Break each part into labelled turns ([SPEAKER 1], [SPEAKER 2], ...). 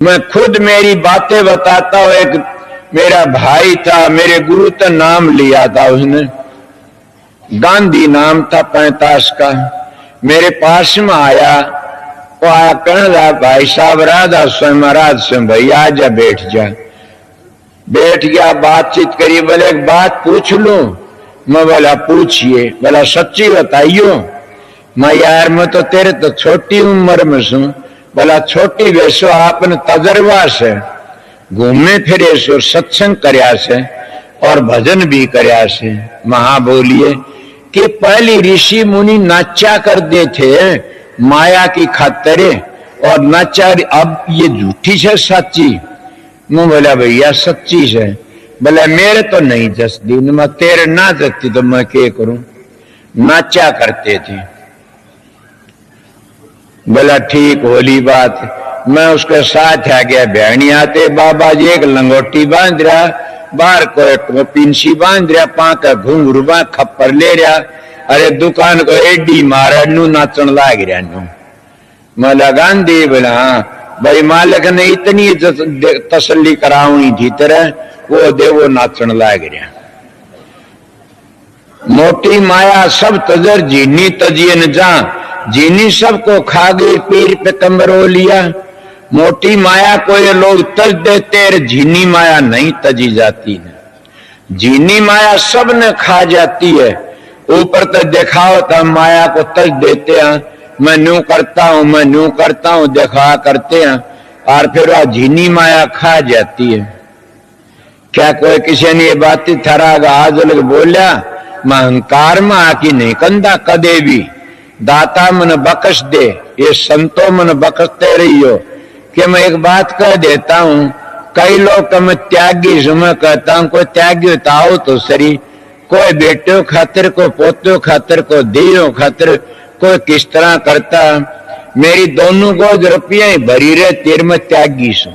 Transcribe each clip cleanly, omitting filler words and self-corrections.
[SPEAKER 1] मैं खुद मेरी बातें बताता हूं। एक मेरा भाई था, मेरे गुरु का नाम लिया था उसने, गांधी नाम था 45 का। मेरे पास में आया, वो आया कहने लगा, भाई साहब राधा स्वयं महाराज स्वयं भाई आ जा, बैठ जा। बैठ गया, बातचीत करी। बोले एक बात पूछ लूं? मैं बोला पूछिए। बोला सच्ची बताइयो। मैं यार मैं तो तेरे तो छोटी उम्र में सू। बोला छोटी वैसो आपने तजर्बा से घूमे फिरे सो, सत्संग करया से और भजन भी करया से। महा बोलिए कि पहली ऋषि मुनि नाचा करते थे माया की खातिर, और नाचा अब ये झूठी से सच्ची? मैं बोला भैया सच्ची से। बोला मेरे तो नहीं जसती, मैं तेरे ना जसती तो मैं क्या करूं? नाचा करते थे। बोला ठीक होली बात। मैं उसके साथ आ गया। बहनी आते बाबा जी एक लंगोटी बांध रहा, बाहर को पिंसी बांध रहा, पाका घुंघरू बा खप्पर ले रहा। अरे दुकान को एडी मारा नू नाचन लाग रहा नू। मैं लगान दे। बोला हाँ भाई मालिक ने इतनी तसल्ली करावनी थी तरह वो दे, वो नाचन लाग रहा। मोटी माया सब तजर जीनी तजिए न जा, जीनी सबको खा गई, पीर पे कमरो लिया। मोटी माया को ये लोग तज देते, झीनी माया नहीं तजी जाती है। झीनी माया सब ने खा जाती है। ऊपर तक दिखाओ तो माया को तज देते हैं, मैं न्यू करता हूं, मैं न्यू करता हूं, दिखा करते हैं, और फिर वह झीनी माया खा जाती है। क्या कोई किसी ने ये बात थरागा आज लग बोलिया? मैं अहंकार में आकी नहीं कंधा कदे भी, दाता मन बख्श दे, ये संतों मन बख्शते रहियो। कि मैं एक बात कह देता हूं, कई लोग मैं त्यागी हूं, मैं कहता हूं कोई त्यागी होता हो तो सही, कोई बेटो खातिर, कोई पोतो खातिर, कोई दियो खातिर, कोई किस तरह करता। मेरी दोनों गोज रुपये भरी रहे, तेर में त्यागी सू।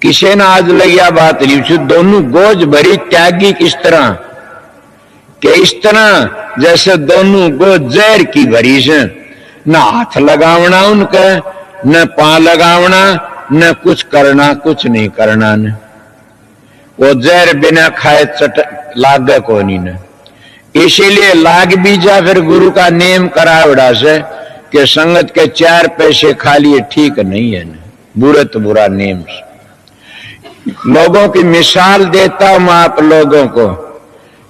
[SPEAKER 1] किसी ने आज लगिया बात नहीं छू, दोनों गोज भरी त्यागी किस तरह कि इस तरह जैसे दोनों गोज जहर की भरी से, न हाथ लगावना उनका, न पांव लगावना, न कुछ करना, कुछ नहीं करना। न वो जहर बिना खाए चट लागे को नहीं न। इसीलिए लाग भी जा, फिर गुरु का नेम करावड़ा से कि संगत के 4 पैसे खा लिए ठीक नहीं है न, बुरे तो बुरा नेम से। लोगों की मिसाल देता हूं मैं आप लोगों को,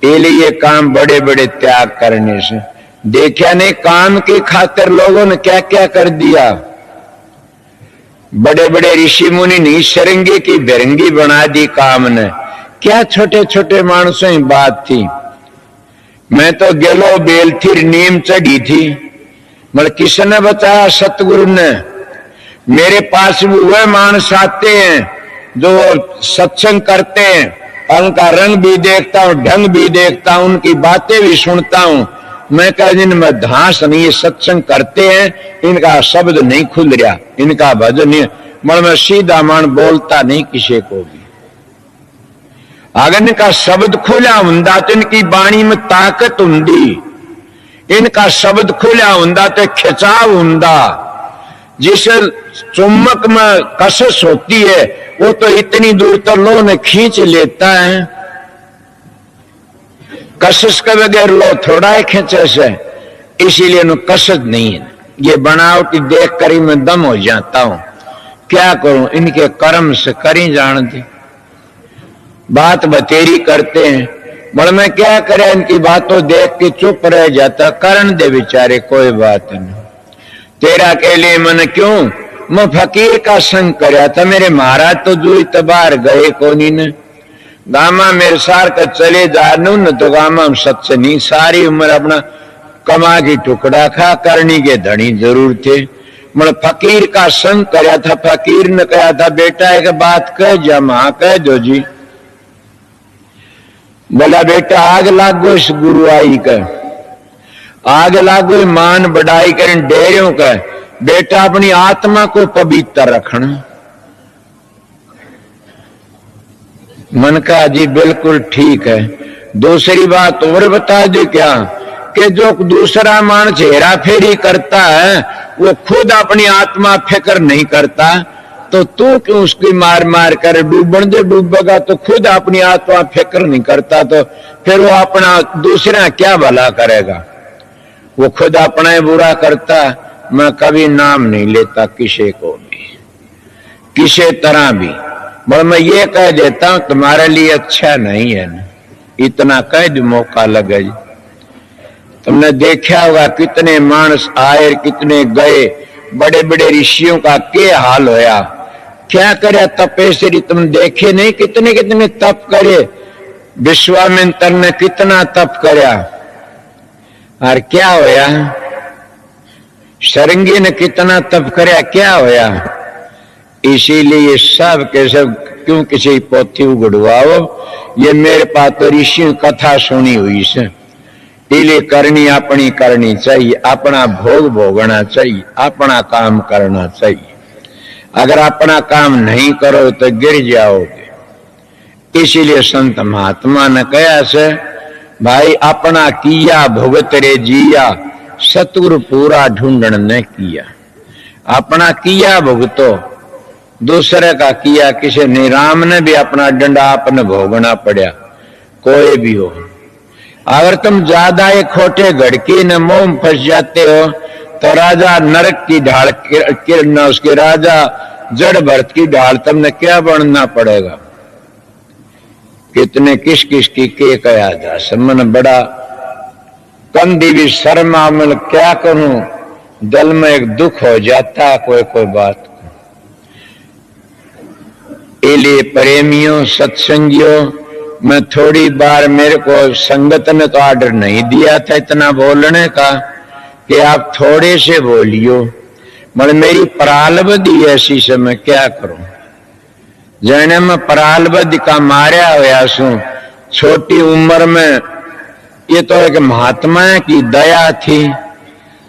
[SPEAKER 1] ये काम बड़े बड़े त्याग करने से। देखा नहीं काम की खातिर लोगों ने क्या क्या कर दिया। बड़े बड़े ऋषि मुनि नहीं शरंगी की बिरंगी बना दी काम ने। क्या छोटे छोटे मानसों की बात थी। मैं तो गेलो बेल थी, नीम चढ़ी थी, मतलब किसने बताया? सतगुरु ने। मेरे पास वह मानस आते हैं जो सत्संग करते हैं, उनका रंग भी देखता हूं, ढंग भी देखता हूं, उनकी बातें भी सुनता हूं। मैं कह जिनमें धांस नहीं, ये सत्संग करते हैं, इनका शब्द नहीं खुल रहा, इनका भजन नहीं, मतलब मैं सीधा मान बोलता नहीं किसी को भी। अगर इनका शब्द खुला हुंदा तो इनकी वाणी में ताकत हुंदी, इनका शब्द खुला हुंदा तो खिंचाव हुंदा। जिस चुम्बक में कसस होती है वो तो इतनी दूर तक लो ने खींच लेता है, कसस के बगैर लो थोड़ा ही खींचे से। इसीलिए नो कसस नहीं है। ये बनावटी देख कर ही मैं दम हो जाता हूं। क्या करूं, इनके कर्म से करी जानती बात बतेरी करते हैं। बड़ मैं क्या करे, इनकी बातों देख के चुप रह जाता। करण दे बेचारे, कोई बात नहीं। तेरा के लिए मन क्यों? मैं फकीर का संग करया था। मेरे महाराज तो जो इतबार गए कोनी ने गामा मेरे सार का चले जानू न तो गामा हम सच नहीं। सारी उम्र अपना कमा की टुकड़ा खा, करनी के धनी जरूर थे। मैं फकीर का संग करया था। फकीर ने कहा था बेटा एक बात कह जा। मां कह दो जी। बोला बेटा आग लागो इस गुरु आई का, आग लागो मान बढ़ाई कर डेरियों का। बेटा अपनी आत्मा को पवित्र रखना। मन का जी बिल्कुल ठीक है। दूसरी बात और बता दे क्या कि जो दूसरा मानस हेरा फेरी करता है वो खुद अपनी आत्मा फिक्र नहीं करता, तो तू क्यों उसकी मार मार कर डूबण दे, डूबेगा तो खुद अपनी आत्मा फिक्र नहीं करता तो फिर वो अपना दूसरा क्या भला करेगा, वो खुद अपना ही बुरा करता। मैं कभी नाम नहीं लेता किसी को भी, किसी तरह भी, पर मैं ये कह देता हूं तुम्हारे लिए अच्छा नहीं है ना, इतना कह दो मौका लगे। तुमने देखा होगा कितने मानस आए कितने गए, बड़े बड़े ऋषियों का क्या हाल होया, क्या करे तपेश्वरी, तुम देखे नहीं कितने कितने तप करे, विश्वामित्र ने कितना तप करया और क्या होया, सरंगी ने कितना तप करया, क्या होया। इसीलिए सब के सब क्यों किसी पोथी उगड़वाओ, ये मेरे पास तो ऋषि कथा सुनी हुई से, इसलिए करनी अपनी करनी चाहिए, अपना भोग भोगना चाहिए, अपना काम करना चाहिए। अगर अपना काम नहीं करो तो गिर जाओगे। इसीलिए संत महात्मा ने कहा से भाई अपना किया भुगत रे जिया, सतगुरु पूरा ढूंढन ने किया। अपना किया भुगतो, दूसरे का किया किसी ने, राम ने भी अपना डंडा अपने भोगना पड़ा, कोई भी हो। अगर तुम ज्यादा एक खोटे घड़की न मोह में फंस जाते हो तो राजा नरक की ढाल किरना, उसके राजा जड़ भरत की ढाल तुमने क्या बनना पड़ेगा। कितने किस किस की के कहा जा समन बड़ा कंदी भी शर्मा, मैं क्या करूं, दिल में एक दुख हो जाता कोई कोई बात। इसलिए प्रेमियों सत्संगियों, मैं थोड़ी बार मेरे को संगत ने तो आर्डर नहीं दिया था इतना बोलने का कि आप थोड़े से बोलियो, मगर मेरी परालबदी ऐसी से मैं क्या करूं। जैने मैं परालबदी का मारा हुआ सू छोटी उम्र में, ये तो एक महात्मा की दया थी,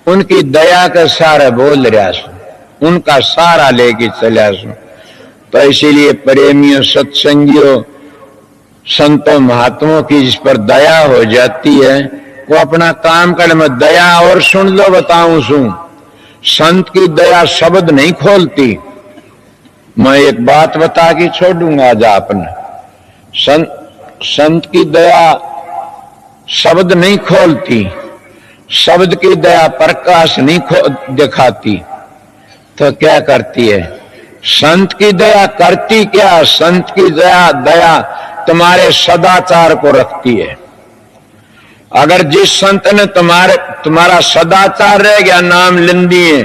[SPEAKER 1] उनकी दया का सारा बोल रहा सू, उनका सारा लेके चला सू। तो इसीलिए प्रेमियों सत्संगियों संतों महात्माओं की जिस पर दया हो जाती है वो अपना काम कर में दया। और सुन लो बताऊं सू, संत की दया शब्द नहीं खोलती। मैं एक बात बता के छोड़ूंगा आज आपने, संत की दया शब्द नहीं खोलती, शब्द की दया प्रकाश नहीं दिखाती, तो क्या करती है संत की दया करती क्या, संत की दया तुम्हारे सदाचार को रखती है। अगर जिस संत ने तुम्हारा सदाचार रह गया नाम लेन दिए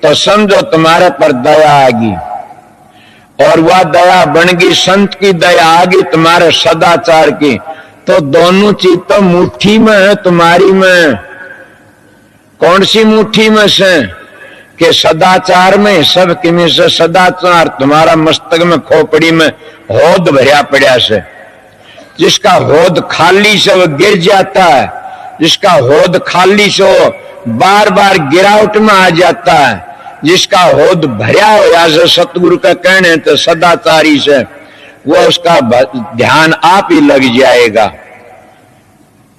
[SPEAKER 1] तो समझो तुम्हारे पर दया आएगी, और वह दया बन गई संत की दया आ गई तुम्हारे सदाचार की, तो दोनों चीज तो मुट्ठी में है तुम्हारी में। कौन सी मुट्ठी में से कि सदाचार में, सब किमें से सदाचार तुम्हारा मस्तक में खोपड़ी में होद भरिया पड़ा से। जिसका होद खाली से वो गिर जाता है, जिसका होद खाली से वो बार बार गिरावट में आ जाता है, जिसका होद भरिया होया से सतगुरु का कहने तो सदाचारी से, वो उसका ध्यान आप ही लग जाएगा।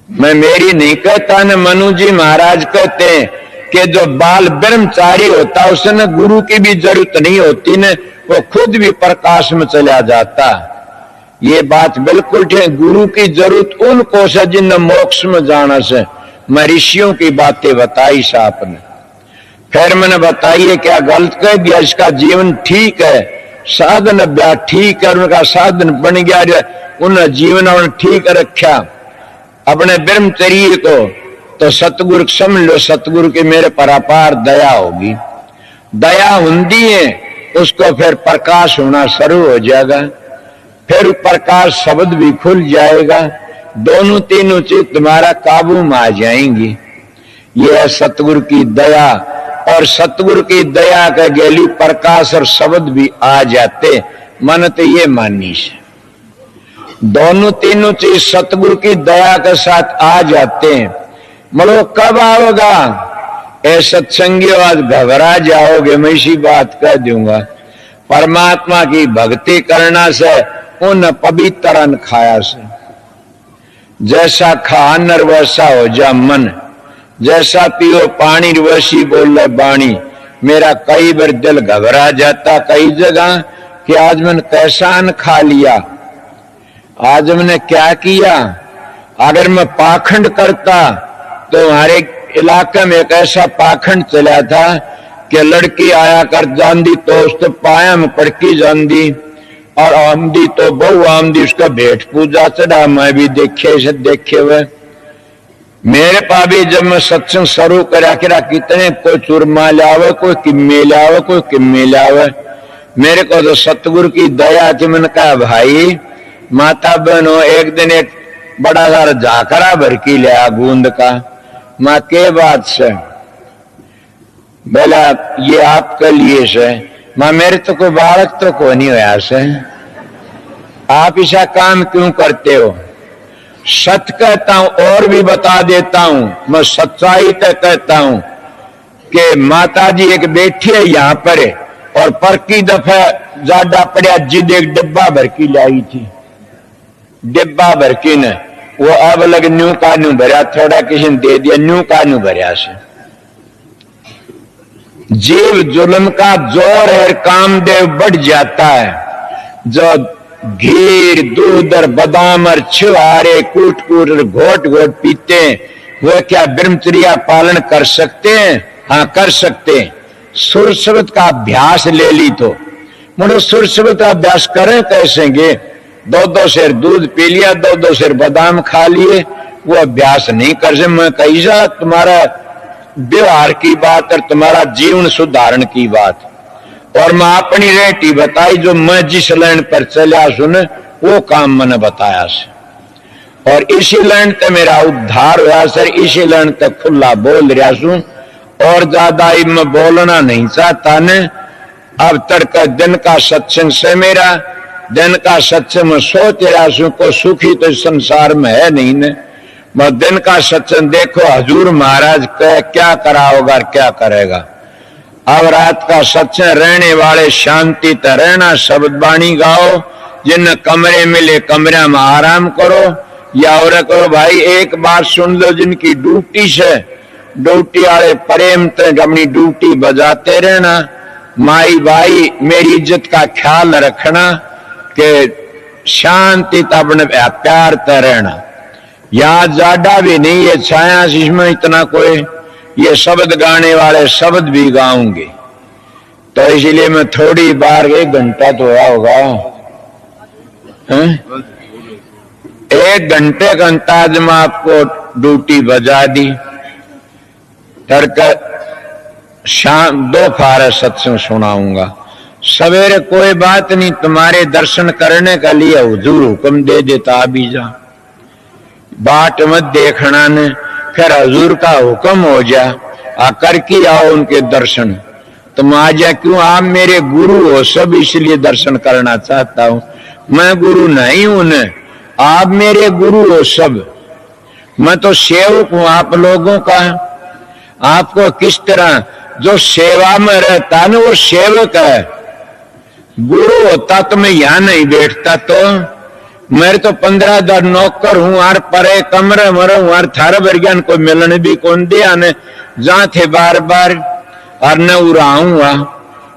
[SPEAKER 1] मैं मेरी नहीं कहता न, मनु जी महाराज कहते हैं कि जो बाल ब्रह्मचारी होता है उसे न गुरु की भी जरूरत नहीं होती न, वो खुद भी प्रकाश में चला जाता। ये बात बिल्कुल ठीक, गुरु की जरूरत उनको से जिन मोक्ष में जाना से। मैं ऋषियों की बातें बताई साहब ने, फिर मैंने बताइए क्या गलत कह दिया, इसका जीवन ठीक है, साधन ब्याह ठीक है, उनका साधन बन गया, उन्होंने जीवन और ठीक रखा अपने ब्रह्मचर्य को, तो सतगुरु समझ लो सतगुरु की मेरे पर अपार दया होगी। दया हुंदी है उसको फिर प्रकाश होना शुरू हो जाएगा, फिर प्रकाश शब्द भी खुल जाएगा, दोनों तीनों चीज तुम्हारा काबू में आ जाएंगी। यह है सतगुरु की दया, और सतगुरु की दया का गैली प्रकाश और शब्द भी आ जाते। मन तो ये माननी से दोनों तीनों चीज सतगुरु की दया के साथ आ जाते हैं। मतलब कब आओगा ऐ सत्संगी, आज घबरा जाओगे, मैं इसी बात कह दूंगा। परमात्मा की भक्ति करना से उन पवित्र अन्न खाया से, जैसा खा नर वैसा हो जा मन, जैसा पियो पानी वैसी बोले बाणी, मेरा कई बार दिल घबरा जाता कई जगह कि आज मैंने कैसा अन्न खा लिया, आज मैंने क्या किया। अगर मैं पाखंड करता तो हमारे इलाके में एक ऐसा पाखंड चला था कि लड़की आया कर जांदी तो उसको पाया में पड़की जांदी और आमदी तो बहु आमदी उसका भेंट पूजा चढ़ा। मैं भी देखे हुए मेरे पा भी जब मैं सत्संग शुरू करा कितने कोई चूरमा लावे, कोई किम्मे लावे, कोई किम्मे लावे। मेरे को तो सतगुरु की दया थी। मैंने कहा भाई माता बहनों, एक दिन एक बड़ा सारा झाकरा भर की लिया गूंद का। माँ के बात से बोला ये आपके लिए से। माँ मेरे तो कोई बालक तो को नहीं होया से, आप ऐसा काम क्यों करते हो। सच कहता हूं और भी बता देता हूं, मैं सच्चाई तक कहता हूं कि माता जी एक बैठी है यहां पर और पर की दफा ज्यादा पड़ा जिद एक डिब्बा भर की लाई थी, डिब्बा भर की ने वो अब लग न्यू का न्यू भरा, थोड़ा किसी ने दे दिया, न्यू का न्यू भरा से। जीव जुल्म का जोर है, कामदेव बढ़ जाता है। जो घी दूध और बादाम और छुहारे कूट कूट घोट घोट पीते हैं वो क्या ब्रह्मचर्या पालन कर सकते हैं? हाँ कर सकते हैं। सुर शब्द का अभ्यास ले ली तो मुझे सुर शब्द का अभ्यास करें कैसे गे? दो शेर दूध पी लिया, दो शेर बादाम खा लिए, वो अभ्यास नहीं कर सकते। मैं कैसा तुम्हारा व्यवहार की बात और तुम्हारा जीवन सुधारण की बात और मैं अपनी रेटी बताई जो मैं जिस लाइन पर चला सुन वो काम मैंने बताया से और इसी लाइन तक मेरा उद्धार हुआ सर। इसी लाइन तक खुला बोल रहा सू और ज्यादा मैं बोलना नहीं चाहता ने। अब तक दिन का सत्संग से मेरा दिन का सत्संग में सोच रहा सू को सुखी तो संसार में है नहीं ने। मैं दिन का सत्संग देखो हजूर महाराज क्या करा होगा क्या करेगा। अब रात का सत्संग रहने वाले शांति तो रहना, शब्द बाणी गाओ, जिन कमरे मिले कमरे में आराम करो या और करो। भाई एक बात सुन लो, जिनकी ड्यूटी से ड्यूटी वाले प्रेम तक अपनी ड्यूटी बजाते रहना। माई भाई मेरी इज्जत का ख्याल रखना कि शांति तो अपने प्यार तो रहना। यहाँ ज्यादा भी नहीं है छाया इसमें इतना कोई ये शब्द गाने वाले शब्द भी गाऊंगे तो इसलिए मैं थोड़ी बार 1 घंटा तो हुआ होगा, 1 घंटे का अंदाज में आपको ड्यूटी बजा दी। शाम 2 फार सत्संग सुनाऊंगा। सवेरे कोई बात नहीं, तुम्हारे दर्शन करने के लिए हुजूर हुक्म दे देता अभी जा, बाट मत देखना ने, फिर हजूर का हुक्म हो जा आकर के आओ उनके दर्शन। तुम आ जा क्यों? आप मेरे गुरु हो सब, इसलिए दर्शन करना चाहता हूं। मैं गुरु नहीं हूं न, आप मेरे गुरु हो सब। मैं तो सेवक हूं आप लोगों का। आपको किस तरह जो सेवा में रहता न वो सेवक है। गुरु होता तो मैं यहां नहीं बैठता। तो मेरे तो 15 नौकर हूं और परे कमरे मर हूं और थार वर्ज्ञान को मिलन भी कौन दिया ने जहां थे बार बार और न उड़ाऊंगा।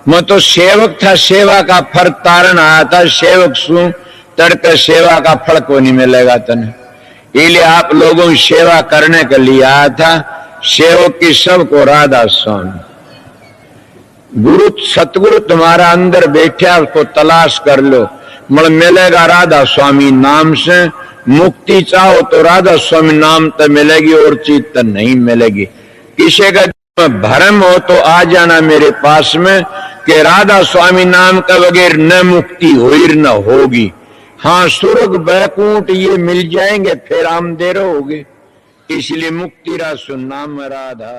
[SPEAKER 1] मैं तो सेवक था, सेवा का फल तारण आया था। सेवक सू तड़के सेवा का फल को नहीं मिलेगा तने, इसलिए आप लोगों की सेवा करने के लिए आया था। सेवक की सबको राधा स्वामी गुरु सतगुरु तुम्हारा अंदर बैठा, उसको तलाश कर लो, मिलेगा राधा स्वामी नाम से। मुक्ति चाहो तो राधा स्वामी नाम तो मिलेगी और चीज तो नहीं मिलेगी। किसी का भ्रम हो तो आ जाना मेरे पास में कि राधा स्वामी नाम का बगैर न मुक्ति हुई न होगी। हाँ स्वर्ग बैकुंठ ये मिल जाएंगे फिर हम दे रहोगे, इसलिए मुक्ति रासु नाम राधा।